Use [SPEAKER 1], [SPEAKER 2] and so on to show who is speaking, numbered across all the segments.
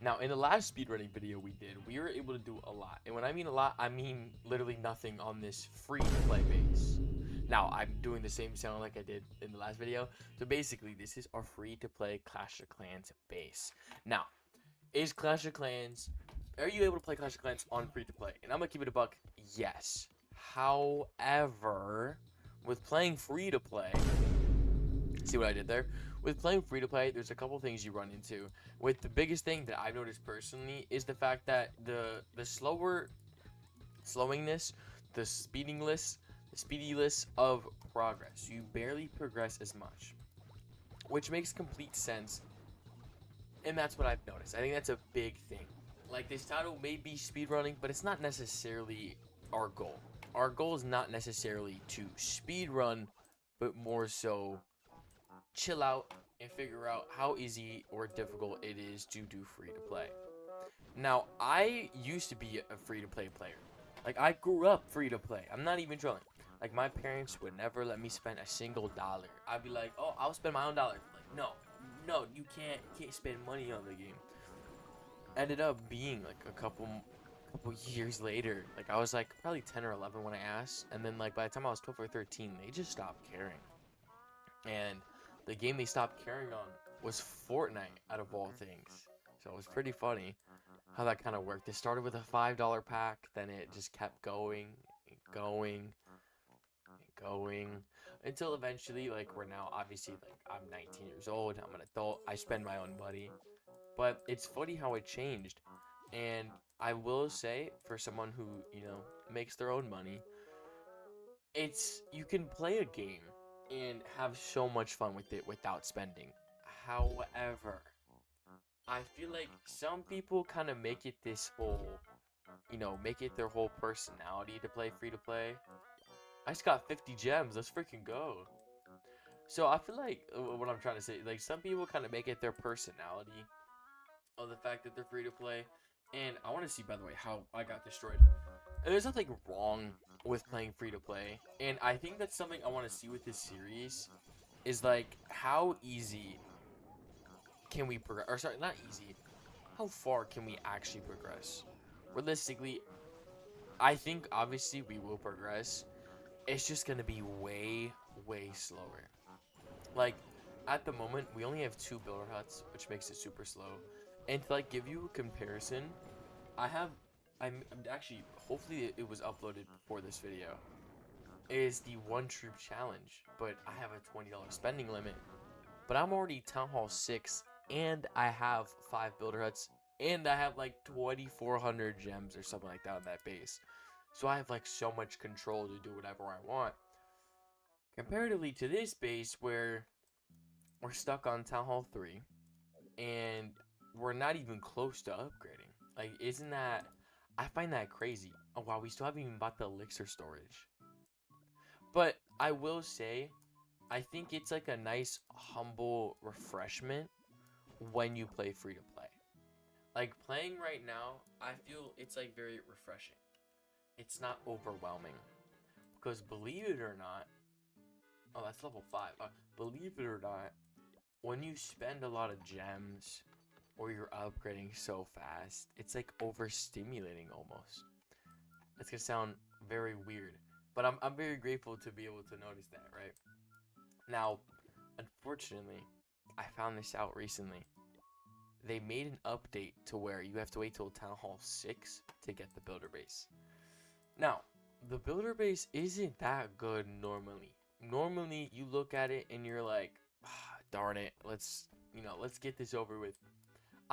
[SPEAKER 1] Now, in the last speedrunning video we did, we were able to do a lot. And when I mean a lot, I mean literally nothing on this free-to-play base. Now, I'm doing the same sound like I did in the last video. So basically, this is our free-to-play Clash of Clans base. Now, is Clash of Clans... Are you able to play Clash of Clans on free-to-play? And I'm going to keep it a buck, yes. However, with playing free-to-play... See what I did there? With playing free to play, there's a couple things you run into. With the biggest thing that I've noticed personally is the fact that the slowingness, the speediness of progress. You barely progress as much, which makes complete sense. And that's what I've noticed. I think that's a big thing. Like, this title may be speedrunning, but it's not necessarily our goal. Our goal is not necessarily to speedrun, but more so chill out and figure out how easy or difficult it is to do free to play. Now, I used to be a free to play player. Like, I grew up free to play. I'm not even trolling. Like, my parents would never let me spend a single dollar. I'd be like, oh, I'll spend my own dollar. Like, no, you can't spend money on the game. Ended up being like a couple years later. Like, I was like probably 10 or 11 when I asked, and then like by the time I was 12 or 13, they just stopped caring. And the game they stopped caring on was Fortnite, out of all things. So it was pretty funny how that kind of worked. It started with a $5 pack, then it just kept going and going and going until eventually, like, we're now obviously, like, I'm 19 years old, I'm an adult, I spend my own money. But it's funny how it changed. And I will say, for someone who, makes their own money, you can play a game and have so much fun with it without spending. However, I feel like some people kind of make it this whole, make it their whole personality to play free to play. I just got 50 gems, let's freaking go. So I feel like what I'm trying to say, like, some people kind of make it their personality of the fact that they're free to play. And I want to see, by the way, how I got destroyed. And there's nothing wrong with playing free to play, and I think that's something I want to see with this series is like how easy can we progress, or sorry, not easy, how far can we actually progress realistically. I think obviously we will progress, it's just gonna be way slower. Like, at the moment we only have 2 builder huts, which makes it super slow. And to like give you a comparison, I have I'm actually, hopefully it was uploaded before this video, is the one troop challenge, but I have a $20 spending limit. But I'm already Town Hall 6, and I have 5 builder huts, and I have like 2,400 gems or something like that on that base. So I have like so much control to do whatever I want. Comparatively to this base where we're stuck on Town Hall 3, and we're not even close to upgrading. Like, isn't that... I find that crazy. Oh, wow, we still haven't even bought the elixir storage. But I will say, I think it's like a nice, humble refreshment when you play free to play. Like, playing right now, I feel it's like very refreshing. It's not overwhelming. Because believe it or not... Oh, that's level 5. Believe it or not, when you spend a lot of gems, or you're upgrading so fast, it's like overstimulating almost. It's gonna sound very weird, but I'm very grateful to be able to notice that, right? Now, unfortunately, I found this out recently. They made an update to where you have to wait till Town Hall 6 to get the builder base. Now, the builder base isn't that good normally. Normally, you look at it and you're like, ah, darn it, let's get this over with.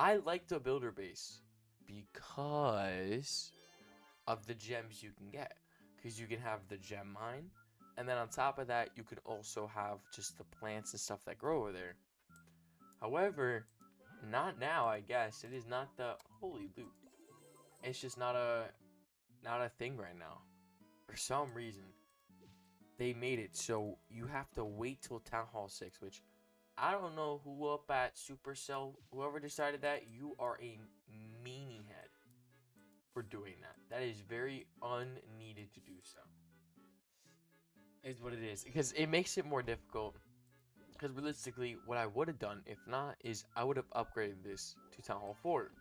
[SPEAKER 1] I like the builder base because of the gems you can get. Because you can have the gem mine, and then on top of that, you can also have just the plants and stuff that grow over there. However, not now, I guess. It is not the holy loot. It's just not a thing right now. For some reason, they made it so you have to wait till Town Hall 6, which I don't know who up at Supercell, whoever decided that, you are a meanie head for doing that. That is very unneeded to do so. Is what it is. Because it makes it more difficult. Because realistically, what I would have done, if not, is I would have upgraded this to Town Hall 4.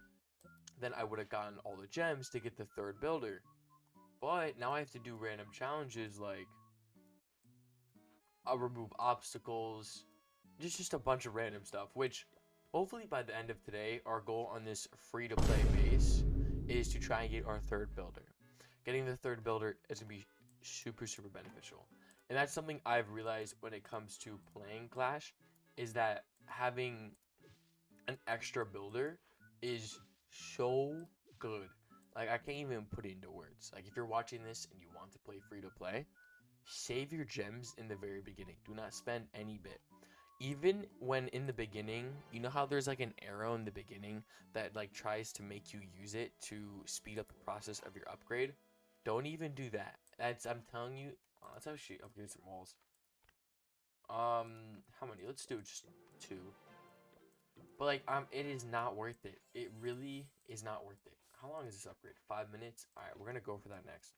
[SPEAKER 1] then I would have gotten all the gems to get the third builder. But now I have to do random challenges like I'll remove obstacles, just a bunch of random stuff, which hopefully by the end of today, our goal on this free-to-play base is to try and get our third builder. Getting the third builder is going to be super beneficial. And that's something I've realized when it comes to playing Clash, is that having an extra builder is so good. Like, I can't even put it into words. Like, if you're watching this and you want to play free to play, save your gems in the very beginning. Do not spend any bit. Even when in the beginning, you know how there's like an arrow in the beginning that like tries to make you use it to speed up the process of your upgrade? Don't even do that. I'm telling you, let's actually upgrade some walls. How many? Let's do just 2. But like, it is not worth it. It really is not worth it. How long is this upgrade? 5 minutes? All right, we're gonna go for that next.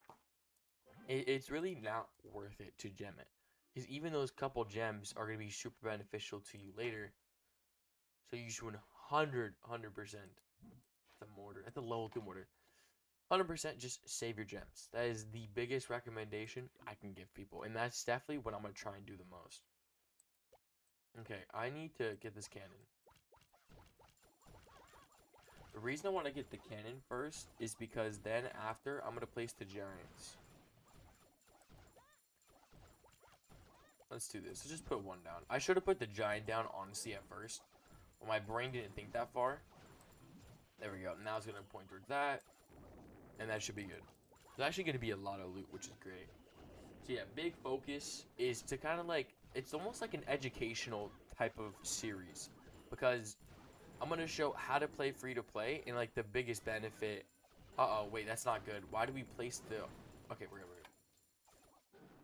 [SPEAKER 1] It's really not worth it to gem it, because even those couple gems are gonna be super beneficial to you later. So you should 100%. The mortar at the level 2 mortar. 100% just save your gems. That is the biggest recommendation I can give people, and that's definitely what I'm gonna try and do the most. Okay, I need to get this cannon. The reason I want to get the cannon first is because then after I'm going to place the giants. Let's do this. Let's just put 1 down. I should have put the giant down honestly at first, but my brain didn't think that far. There we go. Now it's going to point towards that, and that should be good. There's actually going to be a lot of loot, which is great. So yeah, big focus is to kind of like, it's almost like an educational type of series, because I'm going to show how to play free to play and like the biggest benefit. Uh-oh, wait, that's not good. Why do we place the... Okay, we're good.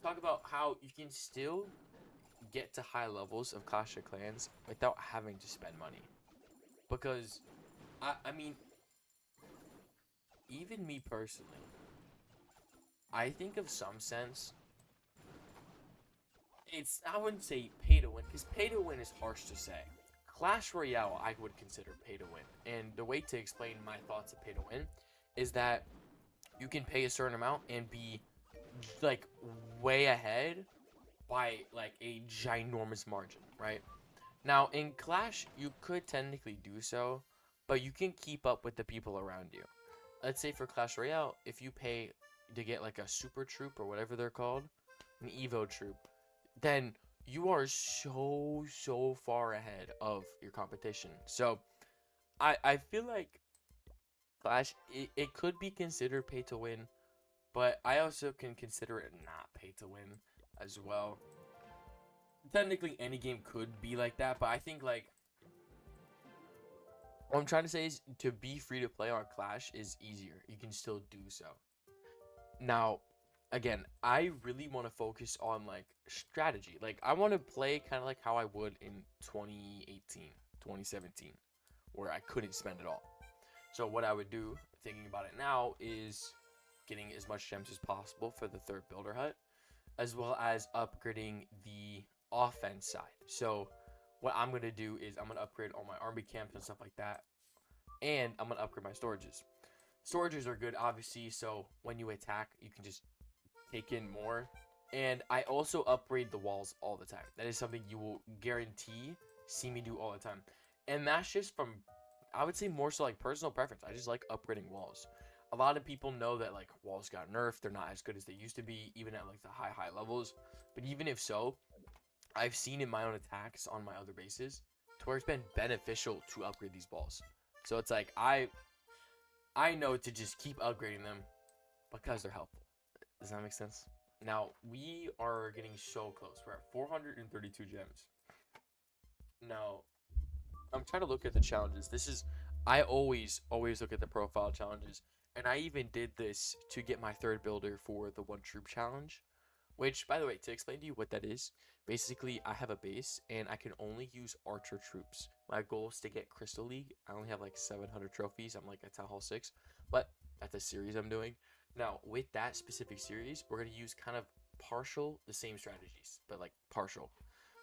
[SPEAKER 1] Talk about how you can still get to high levels of Clash of Clans without having to spend money. Because, I mean, even me personally, I think of some sense, I wouldn't say pay to win, because pay to win is harsh to say. Clash Royale, I would consider pay to win. And the way to explain my thoughts of pay to win is that you can pay a certain amount and be like way ahead by like a ginormous margin, right? Now in Clash, you could technically do so, but you can keep up with the people around you. Let's say for Clash Royale, if you pay to get like a super troop or whatever they're called, an Evo troop, then you are so far ahead of your competition. So I feel like Clash, it could be considered pay to win, but I also can consider it not pay to win as well. Technically any game could be like that, but I think like what I'm trying to say is to be free to play on Clash is easier. You can still do so. Now, again, I really want to focus on like strategy. Like I want to play kind of like how I would in 2018, 2017, where I couldn't spend it all. So what I would do, thinking about it now, is getting as much gems as possible for the third builder hut, as well as upgrading the offense side. So what I'm going to do is I'm going to upgrade all my army camps and stuff like that, and I'm going to upgrade my storages. Storages are good, obviously, so when you attack, you can just take in more. And I also upgrade the walls all the time. That is something you will guarantee see me do all the time. And that's just from, I would say, more so like personal preference. I just like upgrading walls. A lot of people know that like walls got nerfed. They're not as good as they used to be, even at like the high levels. But even if so, I've seen in my own attacks on my other bases to where it's been beneficial to upgrade these walls. So it's like I know to just keep upgrading them because they're helpful. Does that make sense? Now, we are getting so close. We're at 432 gems. Now, I'm trying to look at the challenges. I always look at the profile challenges. And I even did this to get my third builder for the 1 troop challenge. Which, by the way, to explain to you what that is, basically I have a base and I can only use archer troops. My goal is to get Crystal League. I only have like 700 trophies. I'm like at Town Hall 6. But that's a series I'm doing. Now, with that specific series, we're going to use kind of partial the same strategies, but like partial.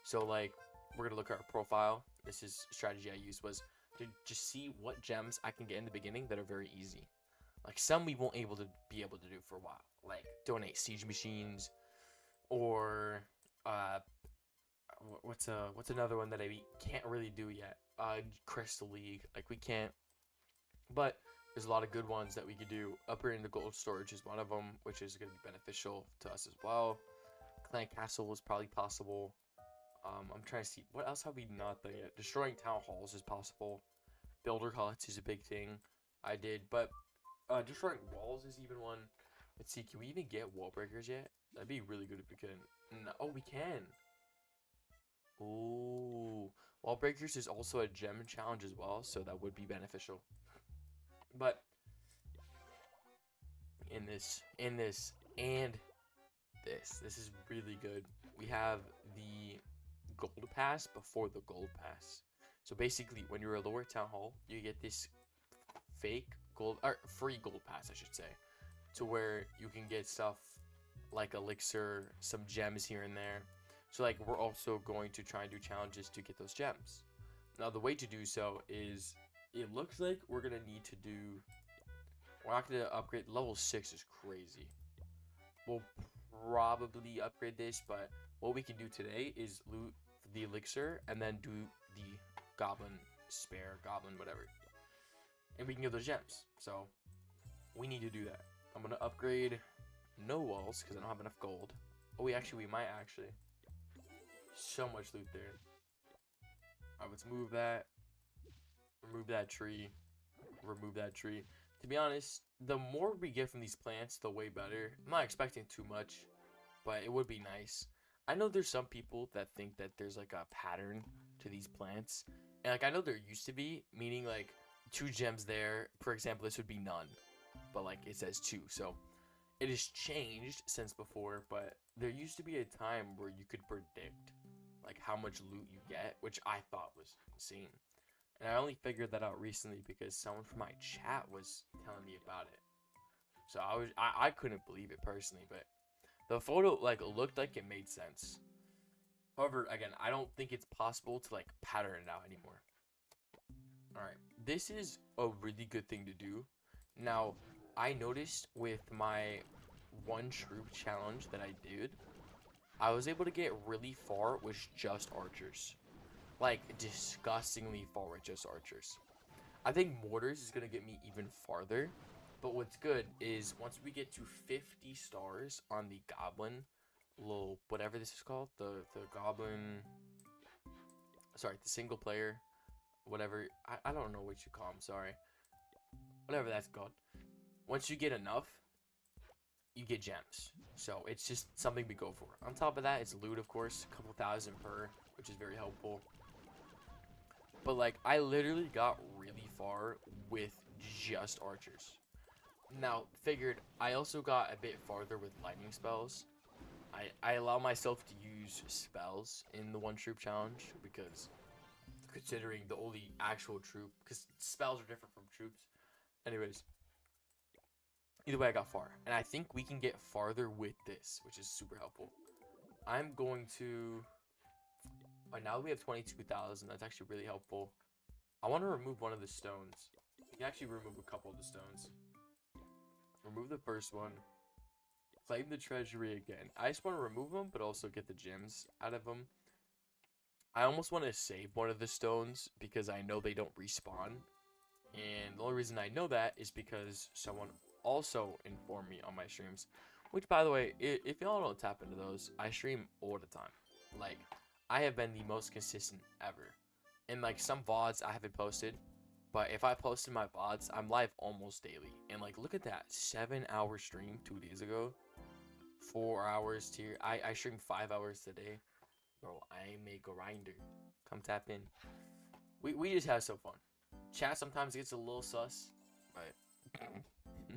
[SPEAKER 1] So like we're going to look at our profile. This is strategy I used was to just see what gems I can get in the beginning that are very easy. Like some we won't be able to do for a while, like donate siege machines, or uh, what's another one that I can't really do yet? Crystal League, like we can't. But there's a lot of good ones that we could do. Upgrading the gold storage is one of them, which is going to be beneficial to us as well. Clan Castle is probably possible. I'm trying to see what else have we not done yet. Destroying town halls is possible. Builder huts is a big thing I did, but destroying walls is even one. Let's see, can we even get wall breakers yet? That'd be really good if we could. No, oh, we can. Ooh, wall breakers is also a gem challenge as well, so that would be beneficial. But in this, and this is really good. We have the gold pass before the gold pass. So basically, when you're a lower town hall, you get this fake gold or free gold pass, I should say, to where you can get stuff like elixir, some gems here and there. So like we're also going to try and do challenges to get those gems. Now the way to do so is, it looks like we're gonna need to do. We're not gonna upgrade. Level 6 is crazy. We'll probably upgrade this, but what we can do today is loot the elixir and then do the goblin spare, goblin whatever, and we can get those gems. So we need to do that. I'm gonna upgrade no walls because I don't have enough gold. Oh, we might actually. So much loot there. Alright, let's move that. Remove that tree. Remove that tree. To be honest, the more we get from these plants, the way better. I'm not expecting too much, but it would be nice. I know there's some people that think that there's like a pattern to these plants. And like I know there used to be, meaning like 2 gems there. For example, this would be none. But like it says 2. So it has changed since before, but there used to be a time where you could predict like how much loot you get, which I thought was insane. And I only figured that out recently because someone from my chat was telling me about it. So I couldn't believe it personally, but the photo like looked like it made sense. However, again, I don't think it's possible to like pattern it out anymore. Alright, this is a really good thing to do. Now, I noticed with my 1 troop challenge that I did, I was able to get really far with just archers. Like, disgustingly far with just archers. I think mortars is going to get me even farther. But what's good is once we get to 50 stars on the goblin, little whatever this is called, the goblin, sorry, the single player, whatever, I don't know what you call them, sorry. Whatever that's called. Once you get enough, you get gems. So it's just something we go for. On top of that, it's loot, of course, a couple thousand per, which is very helpful. But like, I literally got really far with just archers. Now, figured I also got a bit farther with lightning spells. I allow myself to use spells in the 1 troop challenge because considering the only actual troop, because spells are different from troops. Anyways, either way, I got far. And I think we can get farther with this, which is super helpful. I'm going to... now we have 22,000. That's actually really helpful. I want to remove one of the stones. We can actually remove a couple of the stones. Remove the first one. Claim the treasury again. I just want to remove them, but also get the gems out of them. I almost want to save one of the stones because I know they don't respawn. And the only reason I know that is because someone also informed me on my streams. Which, by the way, if y'all don't tap into those, I stream all the time. Like, I have been the most consistent ever. And, like, some VODs I haven't posted. But if I posted my VODs, I'm live almost daily. And, like, look at that. 7-hour stream 2 days ago. 4 hours tier. I stream 5 hours today. Bro, I'm a grinder. Come tap in. We just have some fun. Chat sometimes gets a little sus. But,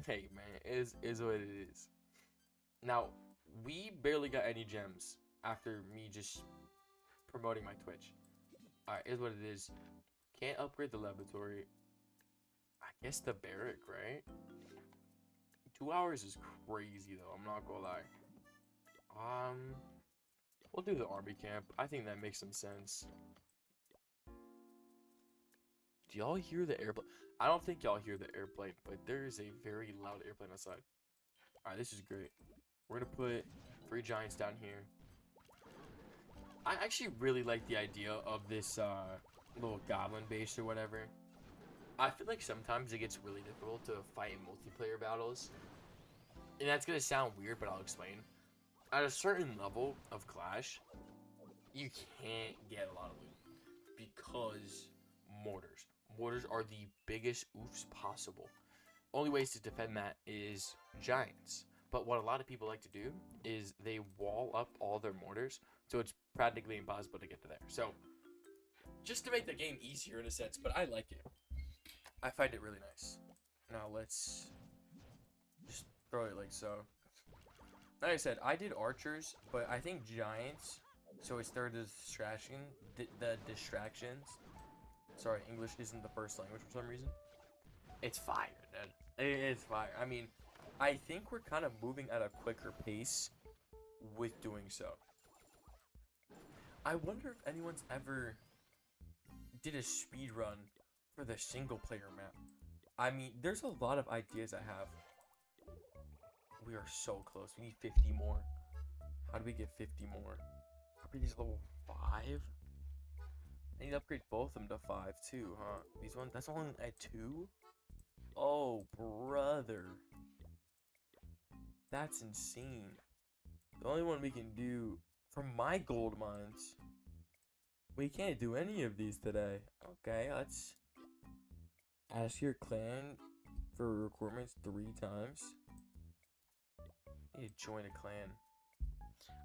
[SPEAKER 1] hey, man. It is what it is. Now, we barely got any gems after me just promoting my Twitch. Alright, is what it is. Can't upgrade the laboratory. I guess the barrack, right? 2 hours is crazy, though. I'm not gonna lie. We'll do the army camp. I think that makes some sense. Do y'all hear the airplane? I don't think y'all hear the airplane, but there is a very loud airplane outside. Alright, this is great. We're gonna put 3 giants down here. I actually really like the idea of this little goblin base or whatever. I feel like sometimes it gets really difficult to fight in multiplayer battles. And that's gonna sound weird, but I'll explain. At a certain level of Clash, you can't get a lot of loot because mortars. Mortars are the biggest oofs possible. Only ways to defend that is giants. But what a lot of people like to do is they wall up all their mortars, so it's practically impossible to get to there. So, just to make the game easier in a sense, but I like it. I find it really nice. Now let's just throw it like so. Like I said, I did archers, but I think giants. So it's third distraction. The distractions. Sorry, English isn't the first language for some reason. It's fire, dude. It's fire. I mean, I think we're kind of moving at a quicker pace with doing so. I wonder if anyone's ever did a speed run for the single player map. I mean, there's a lot of ideas I have. We are so close. We need 50 more. How do we get 50 more? Upgrade these level 5? I need to upgrade both of them to 5 too, huh? These ones, that's only at 2? Oh, brother. That's insane. The only one we can do from my gold mines. We can't do any of these today. Okay, let's ask your clan for requirements 3 times. I need to join a clan.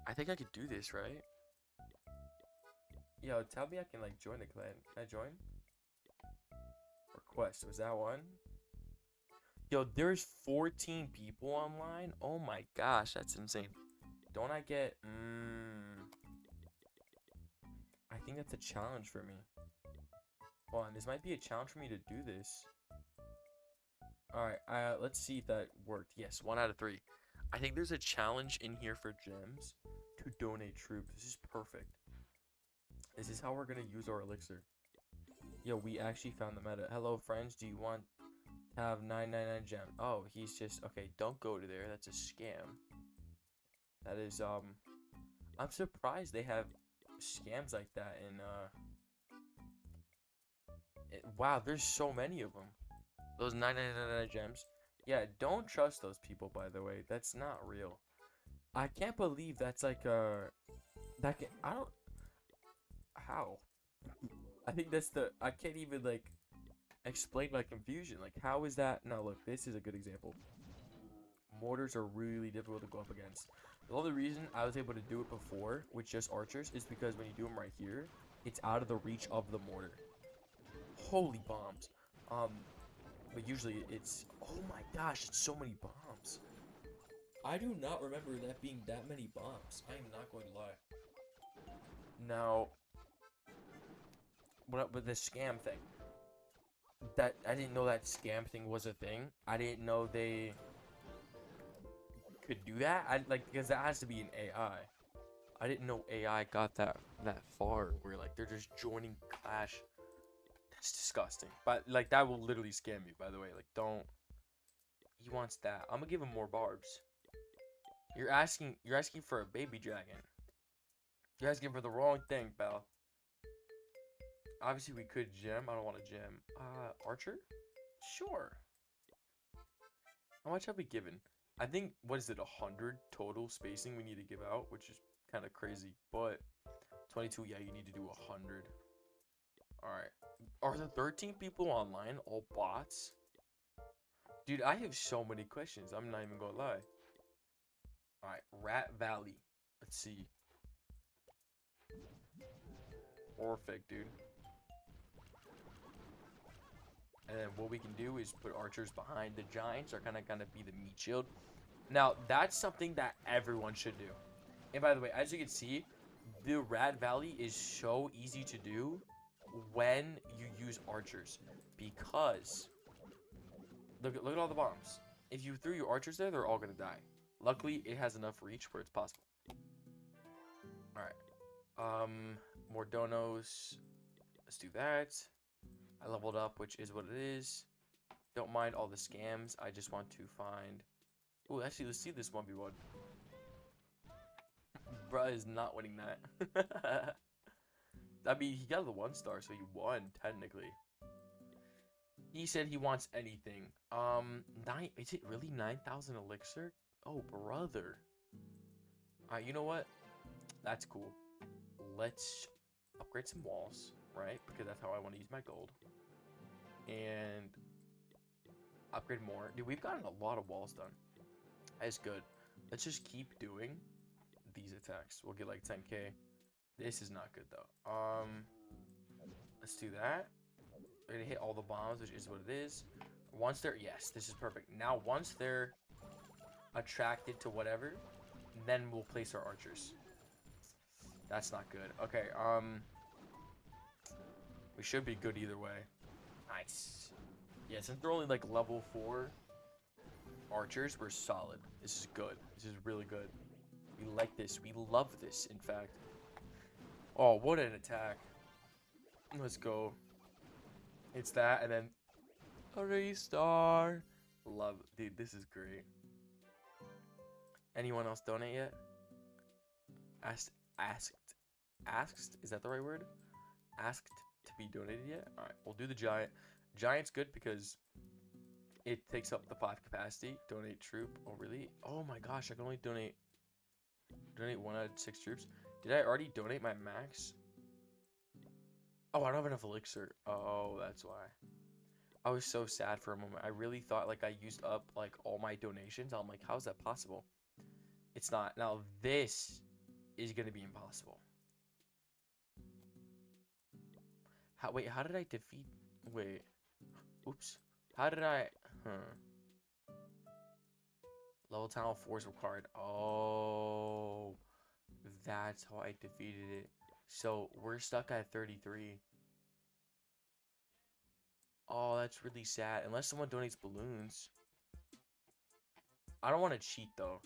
[SPEAKER 1] I think I could do this, right? Yo, tell me I can like join a clan. Can I join? Request, was that one? Yo, there's 14 people online? Oh my gosh, that's insane. Don't I get... I think that's a challenge for me. Hold on, this might be a challenge for me to do this. Alright, let's see if that worked. Yes, 1 out of 3. I think there's a challenge in here for gems to donate troops. This is perfect. This is how we're gonna use our elixir. Yo, we actually found the meta. Hello, friends. Do you want to have 999 gems? Oh, he's just... Okay, don't go to there. That's a scam. That is, I'm surprised they have scams like that in, wow, there's so many of them. Those 999 gems. Yeah, don't trust those people, by the way. That's not real. I can't believe that's like I don't... How? I think that's the... I can't even, like, explain my confusion. Like, how is that? Now, look, this is a good example. Mortars are really difficult to go up against. The only reason I was able to do it before with just archers is because when you do them right here, it's out of the reach of the mortar. Holy bombs. But usually it's... Oh my gosh, it's so many bombs. I do not remember that being that many bombs. I am not going to lie. Now, with the scam thing, that I didn't know that scam thing was a thing. I didn't know they could do that. Because that has to be an AI. I didn't know AI got that far where like they're just joining Clash. That's disgusting. But like that will literally scam you, by the way. Like don't. He wants that. I'm gonna give him more barbs. You're asking for a baby dragon. You're asking for the wrong thing, pal. Obviously we could gem. I don't want to gem. Archer? Sure. How much have we given? I think, what is it, 100 total spacing we need to give out, which is kind of crazy, but 22, yeah, you need to do 100. Alright. Are the 13 people online all bots? Dude, I have so many questions. I'm not even gonna lie. Alright, Rat Valley. Let's see. Perfect, dude. And then what we can do is put archers behind the giants. Are kind of gonna be the meat shield. Now, that's something that everyone should do. And by the way, as you can see, the Rat Valley is so easy to do when you use archers. Because, look at all the bombs. If you threw your archers there, they're all going to die. Luckily, it has enough reach where it's possible. Alright. More donos. Let's do that. I leveled up, which is what it is. Don't mind all the scams. I just want to find... Oh, actually, let's see this 1v1. Bruh is not winning that. I mean, he got the 1-star, so he won, technically. He said he wants anything. Is it really 9,000 elixir? Oh, brother. Alright, you know what? That's cool. Let's upgrade some walls, right? Because that's how I want to use my gold. And upgrade more. Dude, we've gotten a lot of walls done. That's good. Let's just keep doing these attacks. We'll get like 10k. This is not good though. Let's do that. We're gonna hit all the bombs, which is what it is. Once they're, yes, this is perfect. Now once they're attracted to whatever, then we'll place our archers. That's not good. Okay, we should be good either way. Nice. Yeah, since they're only like level 4 archers, we're solid. This is good. This is really good. We like this. We love this, in fact. Oh, what an attack. Let's go. It's that, and then a restart. Love, dude, this is great. Anyone else donate yet? Asked, is that the right word? Asked to be donated yet? All right, we'll do the giant. Giant's good because it takes up the 5 capacity. Donate troop. Oh, really? Oh my gosh, I can only donate 1 out of 6 troops. Did I already donate my max? Oh, I don't have enough elixir. Oh, that's why. I was so sad for a moment. I really thought like I used up like all my donations. I'm like, how is that possible? It's not. Now this is gonna be impossible. Wait, how did I defeat? Wait. Oops. How did I? Level Town Hall 4 is required. Oh, that's how I defeated it. So we're stuck at 33. Oh, that's really sad. Unless someone donates balloons. I don't want to cheat though.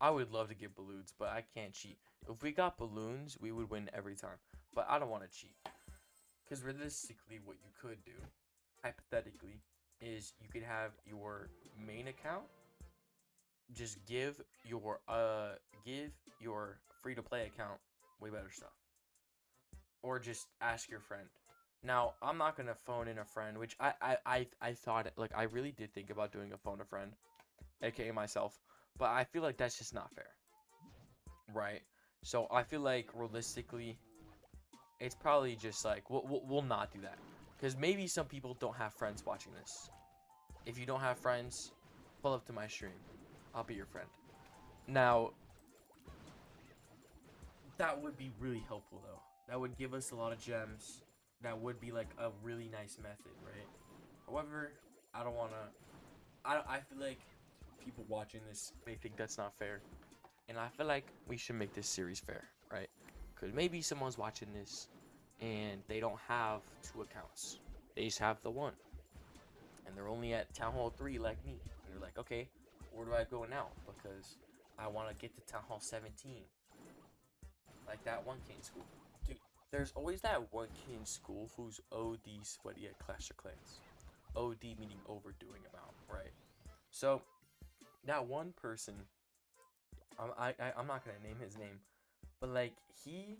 [SPEAKER 1] I would love to get balloons, but I can't cheat. If we got balloons, we would win every time. But I don't want to cheat. Because realistically, what you could do, hypothetically, is you could have your main account just give your free-to-play account way better stuff. Or just ask your friend. Now, I'm not gonna phone in a friend, which I thought, like, I really did think about doing a phone a friend, aka myself, but I feel like that's just not fair, right? So I feel like realistically, it's probably just like we'll not do that, because maybe some people don't have friends watching this. If you don't have friends, pull up to my stream. I'll be your friend. Now, that would be really helpful though. That would give us a lot of gems. That would be like a really nice method, right? However, I don't want to... I feel like people watching this may think that's not fair. And I feel like we should make this series fair, right? Because maybe someone's watching this and they don't have 2 accounts. They just have the 1. And they're only at Town Hall 3 like me. And they're like, okay, where do I go now? Because I want to get to Town Hall 17. Like that one kid in school. Dude, there's always that one kid in school who's OD sweaty at Clash of Clans. OD meaning overdoing amount, right? So, that one person, I'm not gonna name his name, but like, he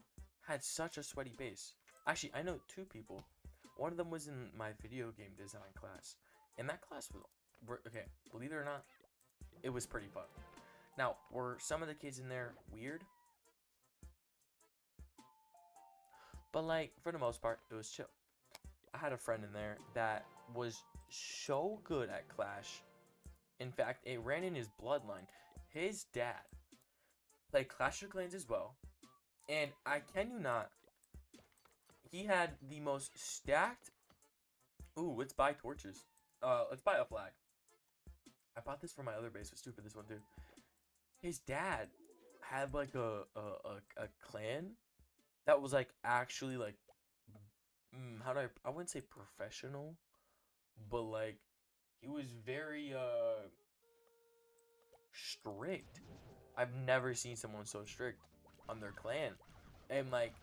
[SPEAKER 1] had such a sweaty base. Actually, I know 2 people. One of them was in my video game design class. And that class was, okay, believe it or not, it was pretty fun. Now, were some of the kids in there weird? But like, for the most part, it was chill. I had a friend in there that was so good at Clash. In fact, it ran in his bloodline. His dad played Clash of Clans as well. And I can you not, he had the most stacked... Ooh, let's buy torches. Let's buy a flag. I bought this for my other base. Let's do it for this one too. His dad had like a clan that was like actually like how do I wouldn't say professional, but like he was very strict. I've never seen someone so strict on their clan. And like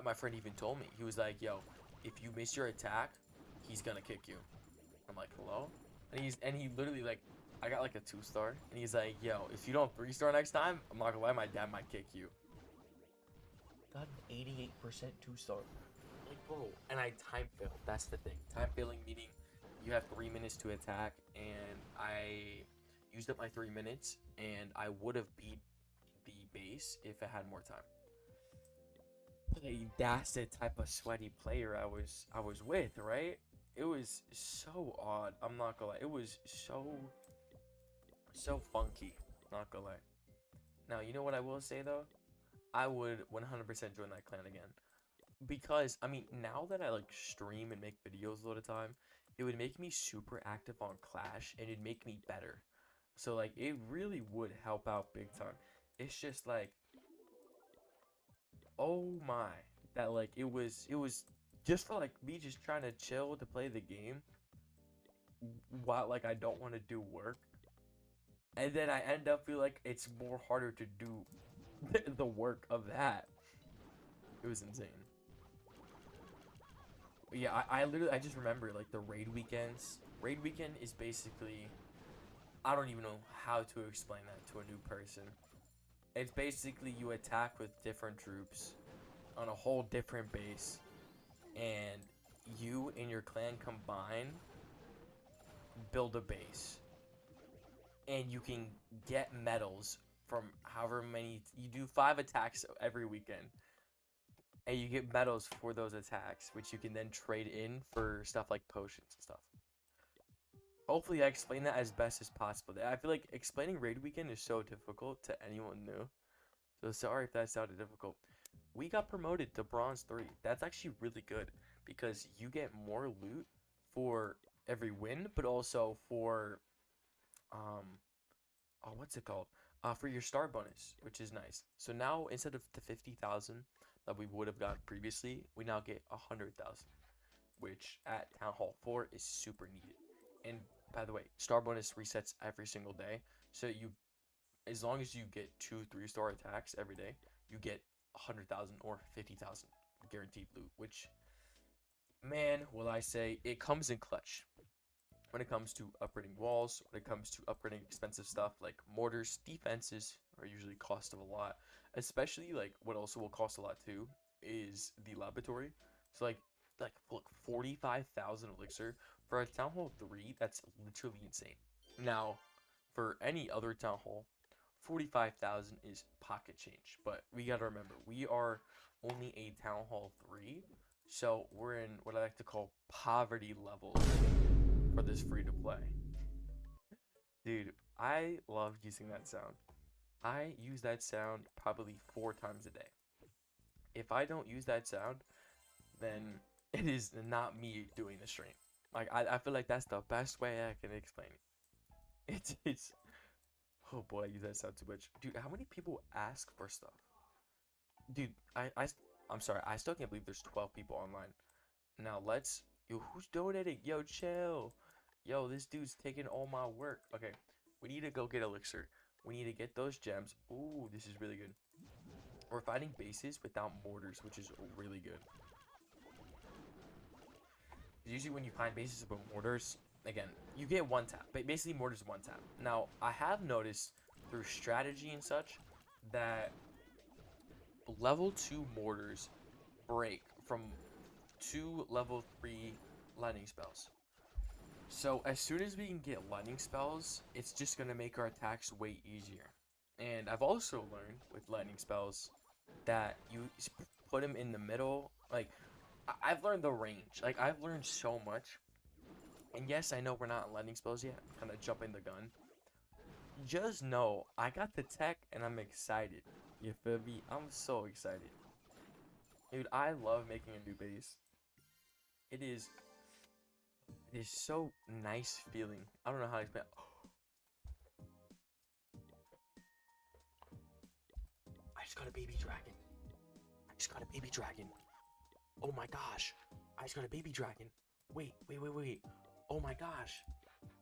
[SPEAKER 1] my friend even told me, he was like, yo, if you miss your attack, he's gonna kick you. I'm like, hello? And he literally like, I got like a 2-star, and he's like, yo, if you don't 3-star next time, I'm not gonna lie, my dad might kick you. Got an 88% 2-star. Like, bro, and I time failed. That's the thing. Time failing meaning you have 3 minutes to attack, and I used up my 3 minutes, and I would have beat the base if I had more time. That's the type of sweaty player I was with, right? It was so odd. I'm not gonna lie. It was so funky. Not gonna lie. Now, you know what I will say though? I would 100% join that clan again. Because I mean, now that I like stream and make videos all the time, it would make me super active on Clash and it'd make me better. So like it really would help out big time. It's just like, oh my, that like it was just for like me just trying to chill to play the game while like I don't want to do work. And then I end up feel like it's more harder to do the work of that. It was insane. Yeah, I literally I just remember like the raid weekends. Raid weekend is basically, I don't even know how to explain that to a new person. It's basically you attack with different troops on a whole different base, and you and your clan combine build a base, and you can get medals from however many you do 5 attacks every weekend, and you get medals for those attacks, which you can then trade in for stuff like potions and stuff. Hopefully I explain that as best as possible. I feel like explaining raid weekend is so difficult to anyone new, so sorry if that sounded difficult. We got promoted to bronze 3. That's actually really good because you get more loot for every win, but also for um oh, what's it called? For your star bonus, which is nice. So now instead of the 50,000 that we would have gotten previously, we now get 100,000, which at Town Hall 4 is super needed. And by the way, star bonus resets every single day. So you, as long as you get 2 3-star attacks every day, you get 100,000 or 50,000 guaranteed loot, which, man, will I say, it comes in clutch when it comes to upgrading walls, when it comes to upgrading expensive stuff like mortars. Defenses are usually cost of a lot, especially like what also will cost a lot too is the laboratory. So like look, 45,000 elixir for a town hall 3, that's literally insane. Now, for any other town hall, 45,000 is pocket change, but we got to remember we are only a town hall 3, so we're in what I like to call poverty levels for this free to play. Dude, I love using that sound. I use that sound probably 4 times a day. If I don't use that sound, then it is not me doing the stream. Like I feel like that's the best way I can explain it. It's oh boy, I use that sound too much. Dude, how many people ask for stuff? Dude, I'm sorry, I still can't believe there's 12 people online. Now let's, yo, who's donating? Yo, chill. Yo, this dude's taking all my work. Okay, we need to go get elixir. We need to get those gems. Ooh, this is really good. We're fighting bases without mortars, which is really good. Usually when you find bases with mortars, again, you get one tap. But basically, mortars one tap. Now, I have noticed through strategy and such that level 2 mortars break from 2 level 3 lightning spells. So as soon as we can get lightning spells, it's just going to make our attacks way easier. And I've also learned with lightning spells that you put them in the middle. Like, I've learned the range. Like, I've learned so much. And yes, I know we're not lightning spells yet. I'm kind of jumping the gun. Just know, I got the tech and I'm excited. You feel me? I'm so excited. Dude, I love making a new base. It is so nice feeling. I don't know how to explain. I just got a baby dragon. I just got a baby dragon. Oh my gosh. I just got a baby dragon. Wait, wait, wait, wait. Oh my gosh.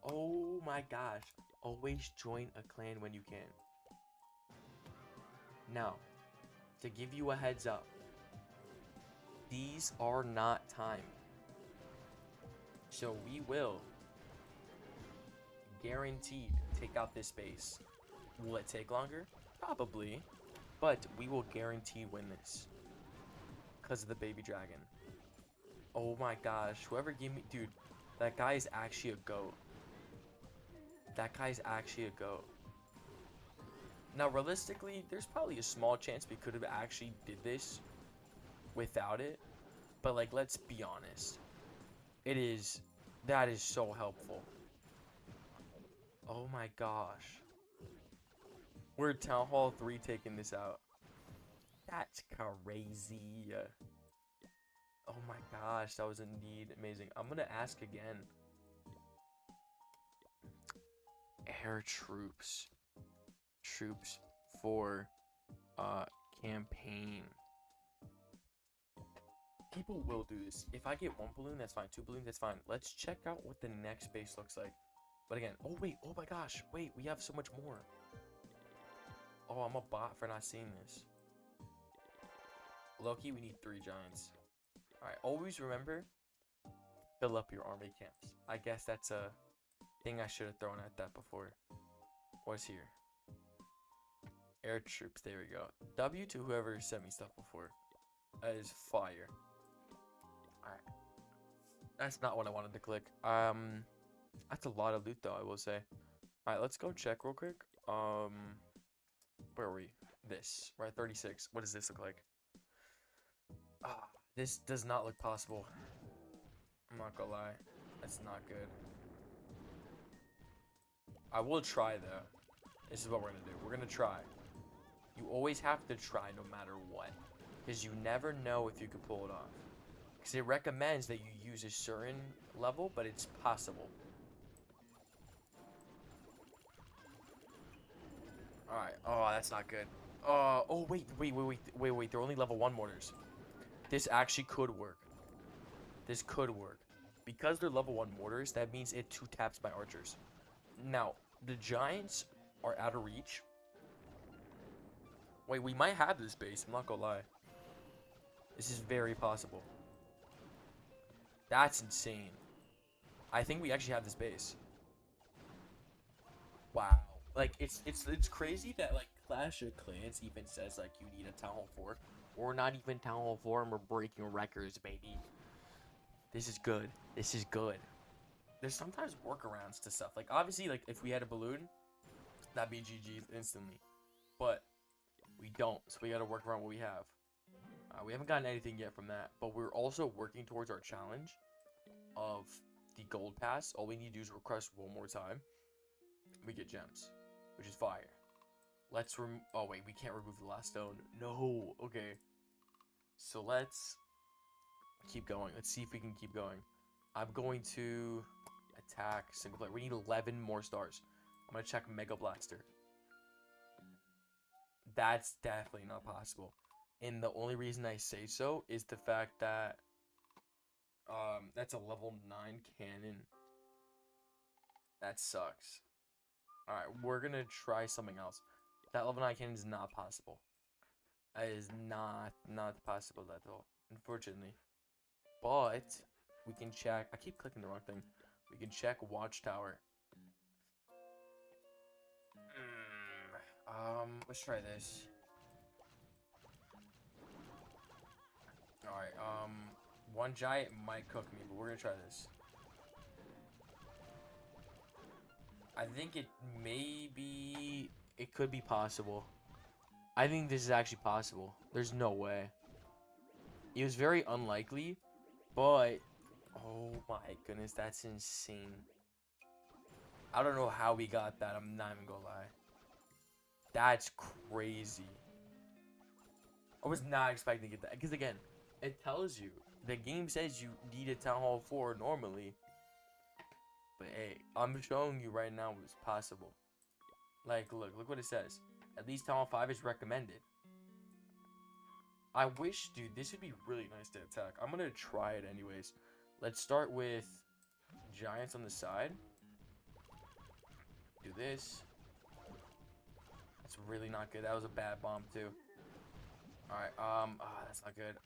[SPEAKER 1] Oh my gosh. Always join a clan when you can. Now, to give you a heads up, these are not timed. So we will guaranteed take out this base. Will it take longer? Probably. But we will guarantee win this. Because of the baby dragon. Oh my gosh. Whoever gave me... Dude, that guy is actually a goat. That guy's actually a goat. Now, realistically, there's probably a small chance we could have actually did this without it. But, like, let's be honest. It is... That is so helpful. Oh my gosh. We're Town Hall 3 taking this out. That's crazy. Oh my gosh, that was indeed amazing. I'm gonna ask again. Air troops. Troops for campaign. People will do this. If I get 1 balloon, that's fine. 2 balloons, that's fine. Let's check out what the next base looks like. But again, oh wait, oh my gosh, wait, we have so much more. Oh, I'm a bot for not seeing this. Loki, we need 3 giants. Alright, always remember, fill up your army camps. I guess that's a thing I should have thrown at that before. What's here? Air troops, there we go. W to whoever sent me stuff before. That is fire. Alright. That's not what I wanted to click. That's a lot of loot though, I will say. Alright, let's go check real quick. Where are we? This. We're at 36. What does this look like? Ah, this does not look possible. I'm not gonna lie. That's not good. I will try though. This is what we're gonna do. We're gonna try. You always have to try no matter what. Because you never know if you can pull it off. Because it recommends that you use a certain level, but it's possible. Alright. Oh, that's not good. Oh, wait. They're only level 1 mortars. This actually could work. This could work. Because they're level 1 mortars, that means it 2-taps my archers. Now, the giants are out of reach. Wait, we might have this base. I'm not gonna lie. This is very possible. That's insane. I think we actually have this base. Wow. Like, it's crazy that, like, Clash of Clans even says, like, you need a Town Hall 4. We're not even Town Hall 4 and we're breaking records, baby. This is good. This is good. There's sometimes workarounds to stuff. Like, obviously, like, if we had a balloon, that'd be GG instantly. But we don't, so we gotta work around what we have. We haven't gotten anything yet from that, but we're also working towards our challenge of the gold pass. All we need to do is request 1 more time. We get gems, which is fire. Let's oh wait, we can't remove the last stone. No, okay. So let's keep going. Let's see if we can keep going. I'm going to attack single player. We need 11 more stars. I'm gonna check Mega Blaster. That's definitely not possible. And the only reason I say so is the fact that that's a level 9 cannon. That sucks. Alright, we're gonna try something else. That level 9 cannon is not possible. That is not possible at all, unfortunately. But we can check. I keep clicking the wrong thing. We can check Watchtower. Let's try this. Alright, 1 giant might cook me, but we're gonna try this. I think it could be possible. I think this is actually possible. There's no way. It was very unlikely, but oh my goodness, that's insane. I don't know how we got that. I'm not even gonna lie. That's crazy. I was not expecting to get that. Because again, it tells you. The game says you need a Town Hall 4 normally. But hey, I'm showing you right now it's possible. Like, look what it says. At least Town Hall 5 is recommended. I wish, dude, this would be really nice to attack. I'm gonna try it anyways. Let's start with giants on the side. Do this. That's really not good. That was a bad bomb too. Alright, that's not good.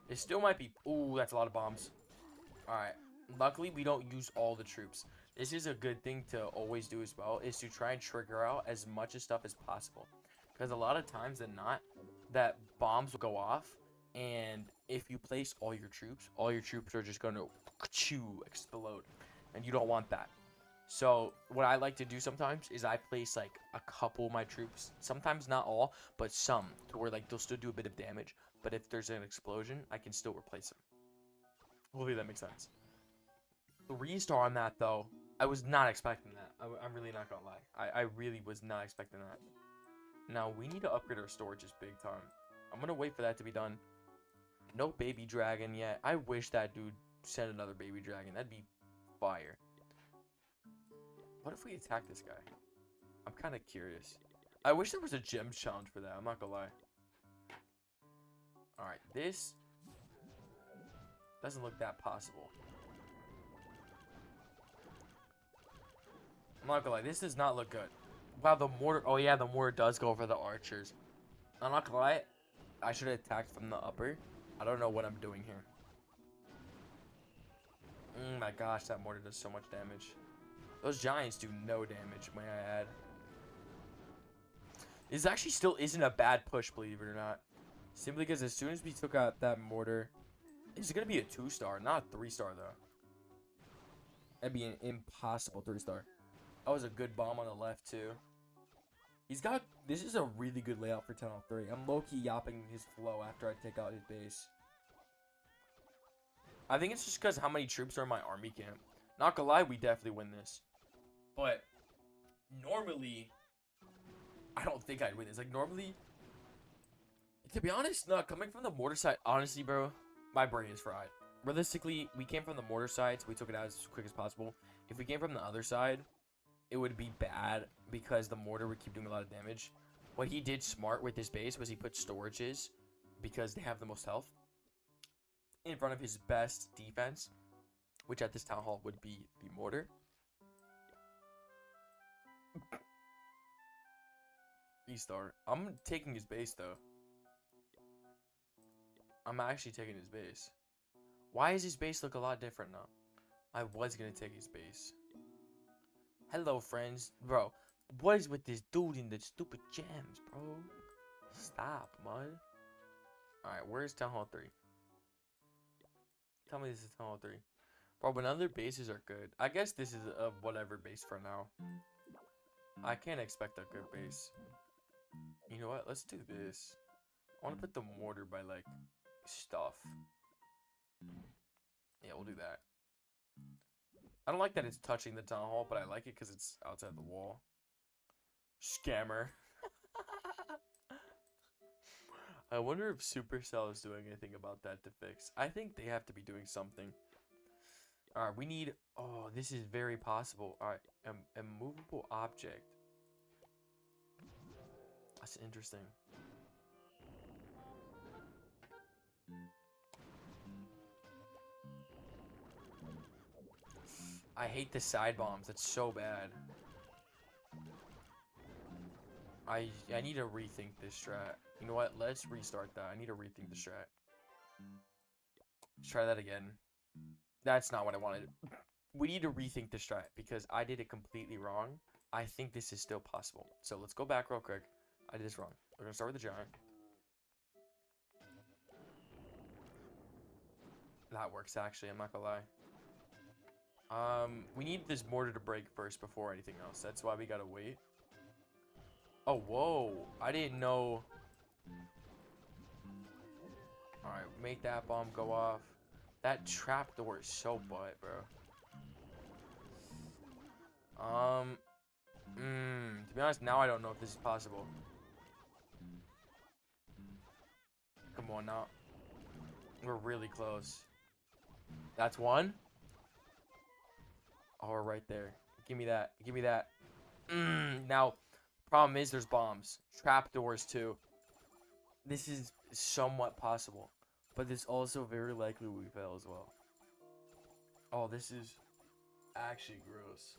[SPEAKER 1] It still might be. Ooh, that's a lot of bombs. All right. Luckily, we don't use all the troops. This is a good thing to always do as well, is to try and trigger out as much of stuff as possible. Because a lot of times than not, that bombs will go off, and if you place all your troops are just going to explode, and you don't want that. So what I like to do sometimes is I place like a couple of my troops, sometimes not all, but some, to where like they'll still do a bit of damage. But if there's an explosion, I can still replace them. Hopefully that makes sense. 3-star on that though, I was not expecting that. I'm really not gonna lie. I really was not expecting that. Now we need to upgrade our storages big time. I'm gonna wait for that to be done. No baby dragon yet. I wish that dude sent another baby dragon. That'd be fire. What if we attack this guy? I'm kind of curious. I wish there was a gem challenge for that. I'm not gonna lie. Alright, this doesn't look that possible. I'm not gonna lie. This does not look good. Wow, the mortar. Oh, yeah, the mortar does go for the archers. I'm not gonna lie. I should have attacked from the upper. I don't know what I'm doing here. My gosh, that mortar does so much damage. Those giants do no damage, may I add. This actually still isn't a bad push, believe it or not. Simply because as soon as we took out that mortar, it's going to be a 2-star, not a 3-star, though. That'd be an impossible 3-star. That was a good bomb on the left, too. He's got... This is a really good layout for Tunnel 3. I'm low-key yapping his flow after I take out his base. I think it's just because how many troops are in my army camp. Not gonna lie, we definitely win this. But normally, I don't think I'd win this. Like, normally, to be honest, no, coming from the mortar side, honestly, bro, my brain is fried. Realistically, we came from the mortar side, so we took it out as quick as possible. If we came from the other side, it would be bad because the mortar would keep doing a lot of damage. What he did smart with his base was he put storages because they have the most health in front of his best defense, which at this town hall would be the mortar. E-star. I'm taking his base, though. I'm actually taking his base. Why does his base look a lot different now? I was going to take his base. Hello, friends. Bro, what is with this dude in the stupid gems, bro? Stop, mud. Alright, where's Town Hall 3? Tell me this is Town Hall 3. Bro, but other bases are good. I guess this is a whatever base for now. I can't expect a good base. You know what? Let's do this. I want to put the mortar by, like, stuff. Yeah, we'll do that. I don't like that it's touching the town hall, but I like it because it's outside the wall. Scammer. I wonder if Supercell is doing anything about that to fix. I think they have to be doing something. Alright, we need... Oh, this is very possible. Alright, a movable object. That's interesting. I hate the side bombs. That's so bad. I need to rethink this strat. You know what? Let's restart that. I need to rethink the strat. Let's try that again. That's not what I wanted. We need to rethink the strat because I did it completely wrong. I think this is still possible. So let's go back real quick. I did this wrong. We're going to start with the giant. That works, actually. I'm not going to lie. We need this mortar to break first before anything else. That's why we gotta wait. Oh, whoa. I didn't know. Alright, make that bomb go off. That trapdoor is so butt, bro. To be honest, now I don't know if this is possible. Come on now. We're really close. That's one. Oh, we're right there. Give me that. Give me that. Now, problem is there's bombs. Trapdoors, too. This is somewhat possible. But this also very likely we fail as well. Oh, this is actually gross.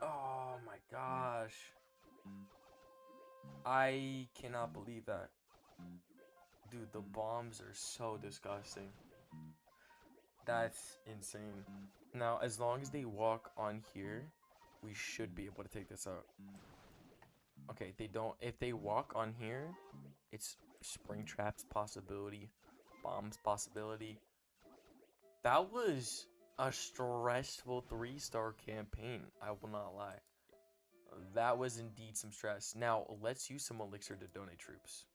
[SPEAKER 1] Oh, my gosh. I cannot believe that. Dude, the bombs are so disgusting. That's insane. Now, as long as they walk on here, we should be able to take this out. Okay, they don't. If they walk on here, it's spring traps possibility, bombs possibility. That was a stressful 3-star campaign. I will not lie. That was indeed some stress. Now, let's use some elixir to donate troops.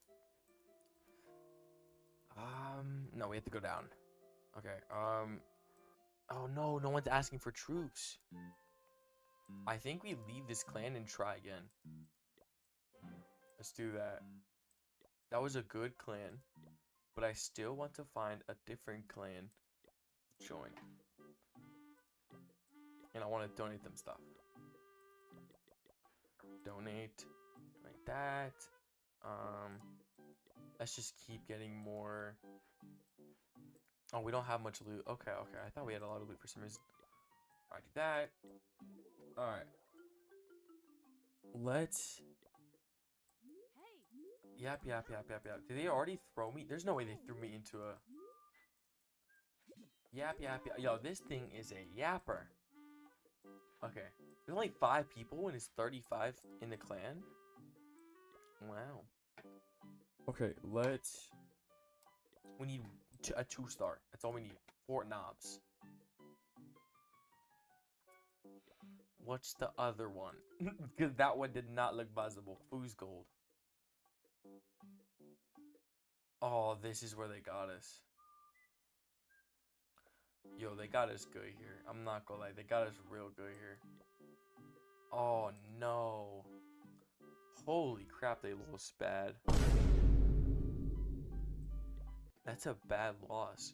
[SPEAKER 1] No, we have to go down. Okay, oh no, no one's asking for troops. I think we leave this clan and try again. Let's do that. That was a good clan, but I still want to find a different clan to join. And I want to donate them stuff. Donate like that. Let's just keep getting more. Oh, we don't have much loot. Okay, okay. I thought we had a lot of loot for some reason. Alright, do that. Alright. Let's. Yap. Did they already throw me? There's no way they threw me into a. Yap. Yo, this thing is a yapper. Okay. There's only 5 people and it's 35 in the clan. Wow. Okay, let's. We need a 2-star. That's all we need. Fort Knobs. What's the other one? Because that one did not look buzzable. Foos Gold. Oh, this is where they got us. Yo, they got us good here. I'm not gonna lie. They got us real good here. Oh, no. Holy crap, they lost bad. That's a bad loss.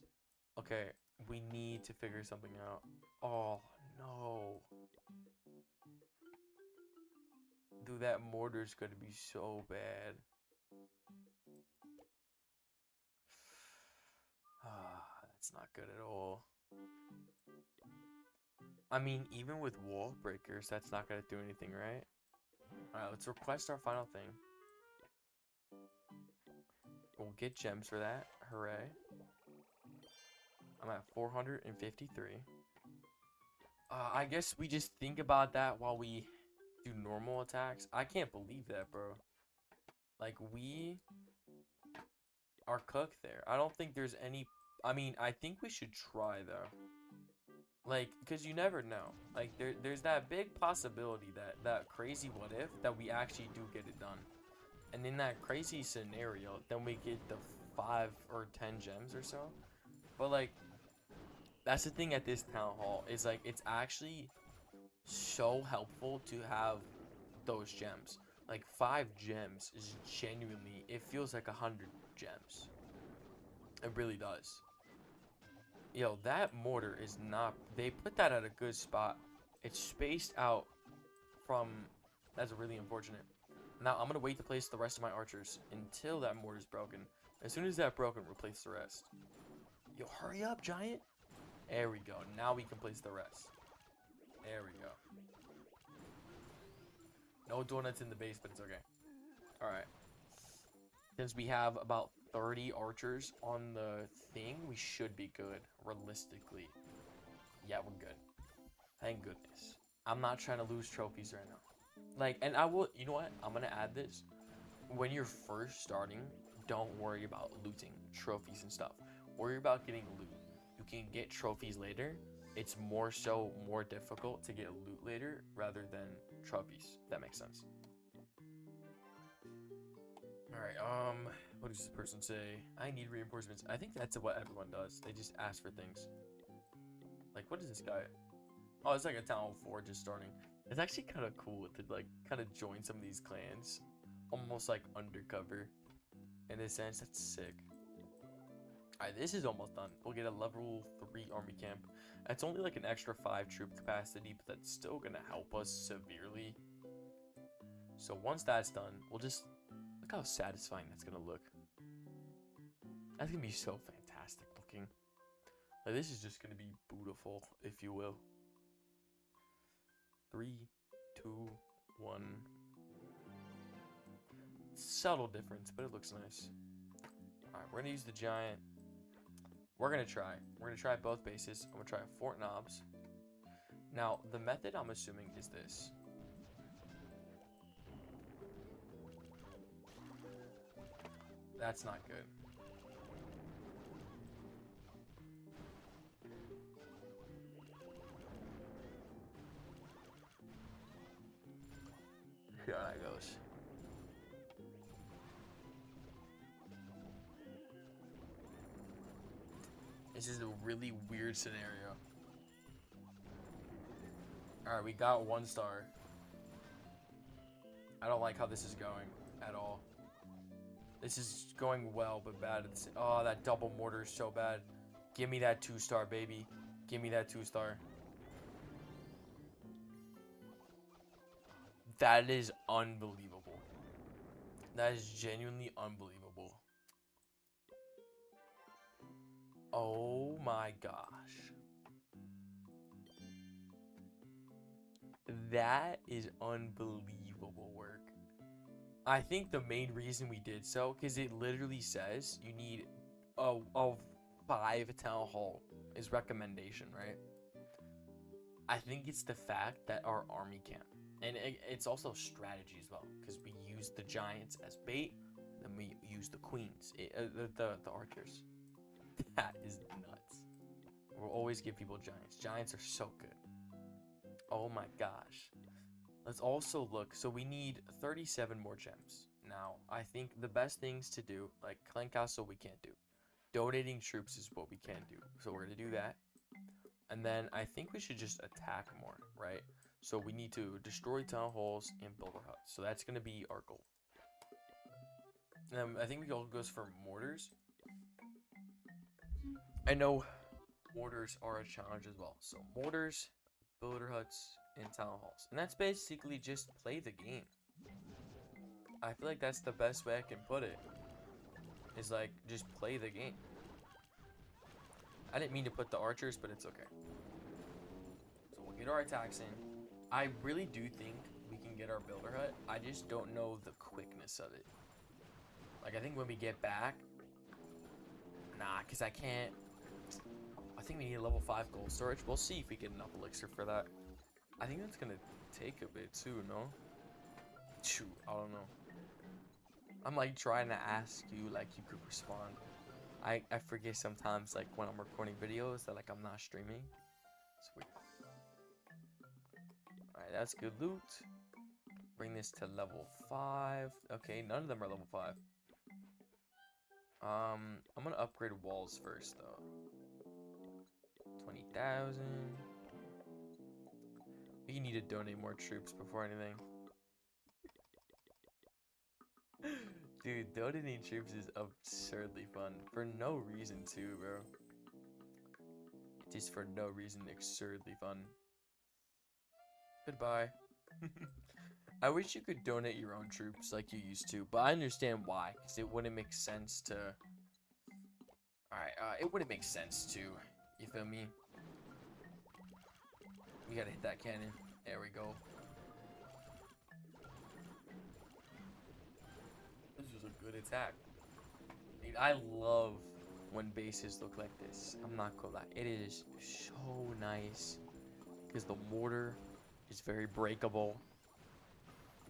[SPEAKER 1] Okay, we need to figure something out. Oh, no. Dude, that mortar's gonna be so bad. Ah, that's not good at all. I mean, even with wall breakers, that's not gonna do anything, right? Alright, let's request our final thing. We'll get gems for that. Hooray. I'm at 453. I guess we just think about that while we do normal attacks. I can't believe that, bro. Like, we are cooked there. I don't think there's any... I mean, I think we should try, though. Like, because you never know. Like, there's that big possibility that crazy what if that we actually do get it done. And in that crazy scenario, then we get the 5 or 10 gems or so. But, like, that's the thing at this town hall is, like, it's actually so helpful to have those gems. Like, 5 gems is genuinely, it feels like 100 gems. It really does. Yo, that mortar is not... They put that at a good spot. It's spaced out from... That's really unfortunate. Now, I'm going to wait to place the rest of my archers until that mortar's broken. As soon as that's broken, replace the rest. Yo, hurry up, giant. There we go. Now we can place the rest. There we go. No donuts in the base, but it's okay. Alright. Since we have about 30 archers on the thing, we should be good, realistically. Yeah, we're good. Thank goodness. I'm not trying to lose trophies right now. Like, and I will, you know what? I'm going to add this. When you're first starting, don't worry about looting trophies and stuff. Worry about getting loot. You can get trophies later. It's more difficult to get loot later rather than trophies, if that makes sense. Alright, what does this person say? I need reinforcements. I think that's what everyone does. They just ask for things. Like, what is this guy? Oh, it's like a town 4 just starting. It's actually kind of cool to, like, kind of join some of these clans. Almost, like, undercover. In a sense, that's sick. Alright, this is almost done. We'll get a level 3 army camp. It's only, like, an extra 5 troop capacity, but that's still gonna help us severely. So once that's done, we'll just... Look how satisfying that's gonna look. That's gonna be so fantastic looking. Like, this is just gonna be beautiful, if you will. 3, 2, 1. Subtle difference, but it looks nice. Alright, we're gonna use the giant. We're gonna try both bases. I'm gonna try Fort Knobs. Now, the method I'm assuming is this. That's not good. See how that goes. This is a really weird scenario. Alright, we got 1 star. I don't like how this is going at all. This is going well, but bad. Oh, that double mortar is so bad. Give me that 2-star, baby. Give me that 2-star. That is unbelievable. That is genuinely unbelievable. Oh my gosh. That is unbelievable work. I think the main reason we did so, because it literally says you need a 5 town hall is recommendation, right? I think it's the fact that our army camp, and it's also strategy as well, because we use the giants as bait, then we use the queens, the archers. That is nuts. We'll always give people giants. Giants are so good. Oh my gosh. Let's also look. So we need 37 more gems. Now, I think the best things to do, like Clan Castle, we can't do. Donating troops is what we can do. So we're going to do that. And then I think we should just attack more, right? So we need to destroy town halls and build our huts. So that's going to be our goal. I think we all goes for mortars. I know mortars are a challenge as well. So mortars, builder huts, and town halls. And that's basically just play the game. I feel like that's the best way I can put it. Is like, just play the game. I didn't mean to put the archers, but it's okay. So we'll get our attacks in. I really do think we can get our builder hut. I just don't know the quickness of it. Like, I think when we get back... Nah, because I can't... I think we need a level 5 gold storage. We'll see if we get enough elixir for that. I think that's going to take a bit too, no? Shoot, I don't know. I'm like trying to ask you like you could respond. I forget sometimes like when I'm recording videos that like I'm not streaming. It's weird. Alright, that's good loot. Bring this to level 5. Okay, none of them are level 5. I'm gonna upgrade walls first though. 20,000. We need to donate more troops before anything. Dude, donating troops is absurdly fun. For no reason too, bro. Just for no reason, absurdly fun. Goodbye. I wish you could donate your own troops like you used to, but I understand why, because it wouldn't make sense to... Alright, it wouldn't make sense to, you feel me? We gotta hit that cannon. There we go. This was a good attack. Dude, I love when bases look like this. I'm not gonna lie. It is so nice. Because the mortar is very breakable.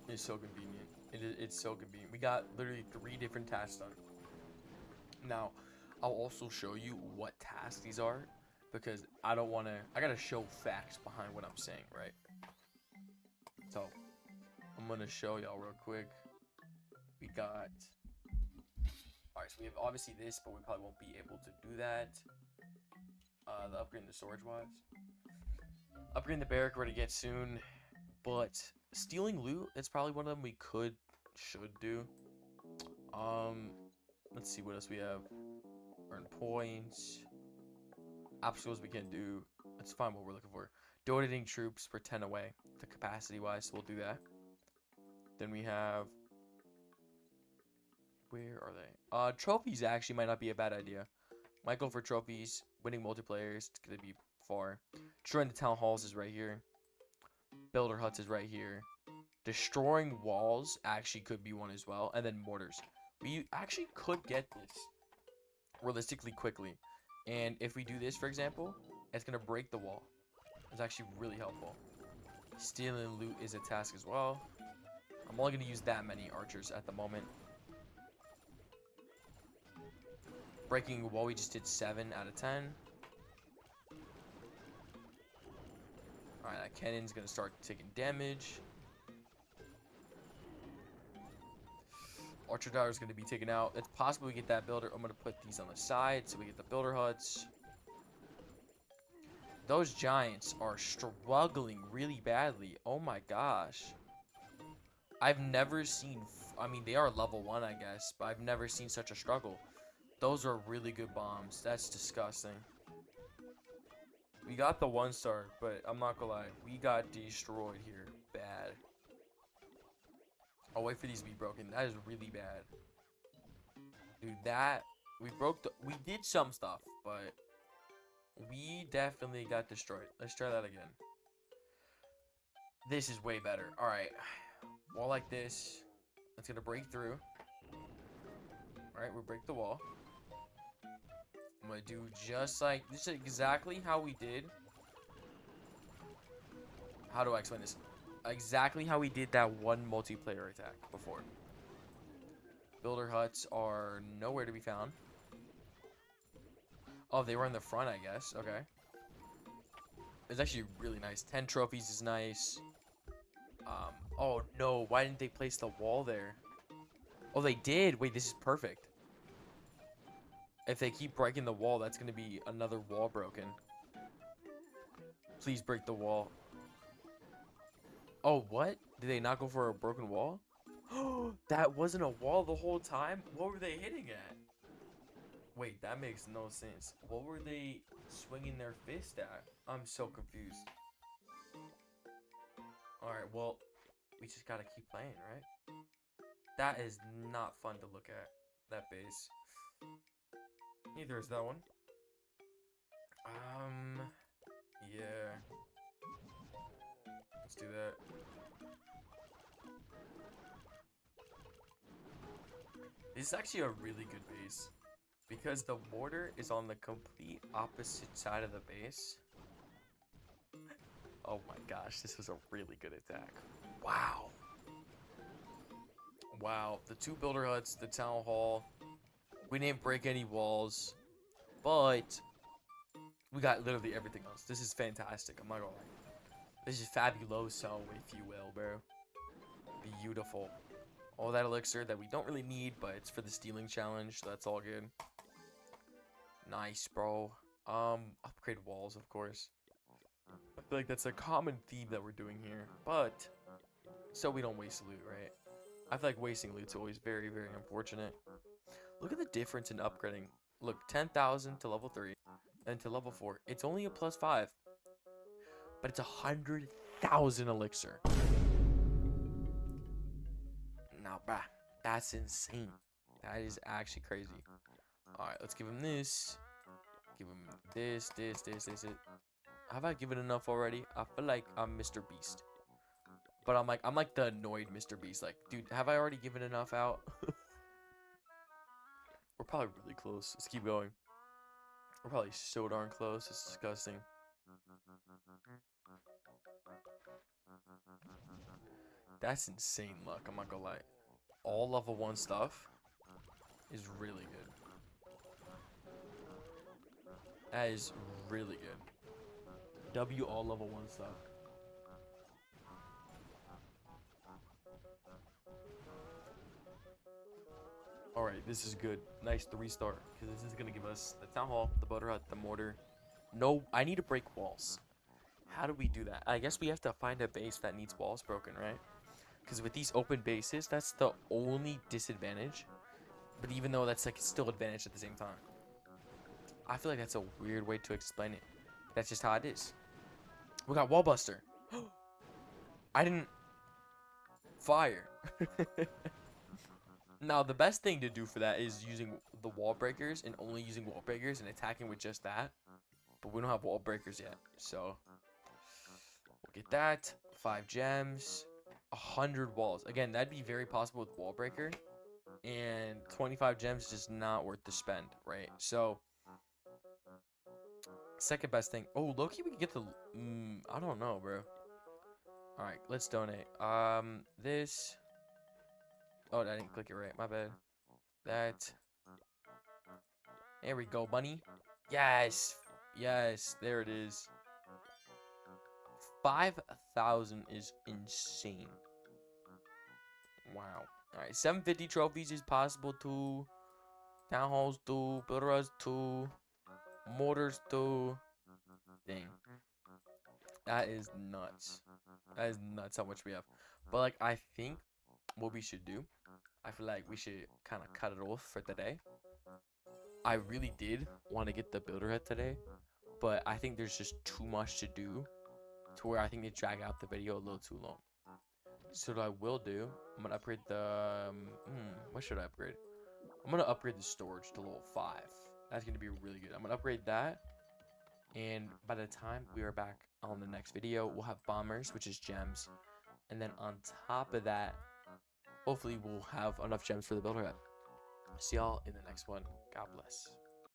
[SPEAKER 1] It's so convenient. It's so convenient. We got literally 3 different tasks done. Now, I'll also show you what tasks these are. Because I don't want to... I gotta show facts behind what I'm saying, right? So, I'm gonna show y'all real quick. We got... Alright, so we have obviously this, but we probably won't be able to do that. The upgrading the storage wise. Upgrading the barrack we're gonna get soon. But stealing loot, it's probably one of them we should do. Let's see what else we have. Earn points. Obstacles we can do. Let's find what we're looking for. Donating troops for 10 away. The capacity wise, so we'll do that. Then we have... Where are they? Trophies actually might not be a bad idea. Might go for trophies. Winning multiplayer is going to be far. Destroying the town halls is right here. Builder huts is right here. Destroying walls actually could be one as well. And then mortars. We actually could get this realistically quickly. And if we do this, for example, it's gonna break the wall. It's actually really helpful. Stealing loot is a task as well. I'm only gonna use that many archers at the moment. Breaking a wall, we just did 7 out of 10. Alright, that cannon's gonna start taking damage. Archer Tower is going to be taken out. It's possible we get that builder. I'm going to put these on the side so we get the builder huts. Those giants are struggling really badly. Oh my gosh. I've never seen... I mean, they are level 1, I guess. But I've never seen such a struggle. Those are really good bombs. That's disgusting. We got the 1-star, but I'm not going to lie. We got destroyed here. Bad. I'll wait for these to be broken. That is really bad. Dude, that... We did some stuff, but... We definitely got destroyed. Let's try that again. This is way better. Alright. Wall like this. It's gonna break through. Alright, we'll break the wall. I'm gonna do just like... This is exactly how we did... How do I explain this? Exactly how we did that one multiplayer attack before. Builder huts are nowhere to be found. Oh, they were in the front, I guess. Okay. It's actually really nice. 10 trophies is nice. Oh no, why didn't they place the wall there? Oh, they did. Wait, this is perfect. If they keep breaking the wall, that's going to be another wall broken. Please break the wall. Oh, what? Did they not go for a broken wall? That wasn't a wall the whole time? What were they hitting at? Wait, that makes no sense. What were they swinging their fist at? I'm so confused. Alright, well, we just gotta keep playing, right? That is not fun to look at, that base. Neither is that one. Yeah. Let's do that. This is actually a really good base. Because the mortar is on the complete opposite side of the base. Oh my gosh, this was a really good attack. Wow. Wow, the 2 builder huts, the town hall. We didn't break any walls. But we got literally everything else. This is fantastic. I'm not gonna lie. This is fabuloso, if you will, bro. Beautiful. All that elixir that we don't really need, but it's for the stealing challenge, so that's all good. Nice, bro. Upgrade walls, of course. I feel like that's a common theme that we're doing here, but so we don't waste loot, right? I feel like wasting loot's always very, very unfortunate. Look at the difference in upgrading. Look, 10,000 to level 3, and to level 4. It's only a +5, but it's 100,000 elixir. Now, bruh, that's insane. That is actually crazy. Alright, let's give him this. Give him this. Have I given enough already? I feel like I'm Mr. Beast. But I'm like the annoyed Mr. Beast. Like, dude, have I already given enough out? We're probably really close. Let's keep going. We're probably so darn close. It's disgusting. That's insane luck. I'm not gonna lie. All level 1 stuff is really good. That is really good. W all level 1 stuff. Alright, this is good. Nice 3-star. Because this is going to give us the town hall, the butter hut, the mortar. No, I need to break walls. How do we do that? I guess we have to find a base that needs walls broken, right? Because with these open bases, that's the only disadvantage. But even though that's like still advantage at the same time. I feel like that's a weird way to explain it. That's just how it is. We got Wallbuster. I didn't fire. Now, the best thing to do for that is using the wall breakers and only using wall breakers and attacking with just that. But we don't have wall breakers yet. So, we'll get that. 5 gems. 100 walls. Again, that'd be very possible with wall breaker. and 25 gems is just not worth the spend, right? So second best thing. Oh, low-key, we can get the. I don't know, bro. All right, let's donate. This. Oh, I didn't click it right. My bad. That. There we go, bunny. Yes, yes, there it is. 5,000 is insane. Wow. All right, 750 trophies is possible too. Town halls too. Builders too. Mortars too. Dang. That is nuts. That is nuts how much we have. But like I think what we should do, I feel like we should kind of cut it off for today. I really did want to get the builder head today, but I think there's just too much to do to where I think they drag out the video a little too long. So what I will do, I'm gonna upgrade the what should I upgrade? I'm gonna upgrade the storage to level 5. That's gonna be really good. I'm gonna upgrade that. And by the time we are back on the next video, we'll have bombers, which is gems. And then on top of that, hopefully we'll have enough gems for the builder head. See y'all in the next one. God bless.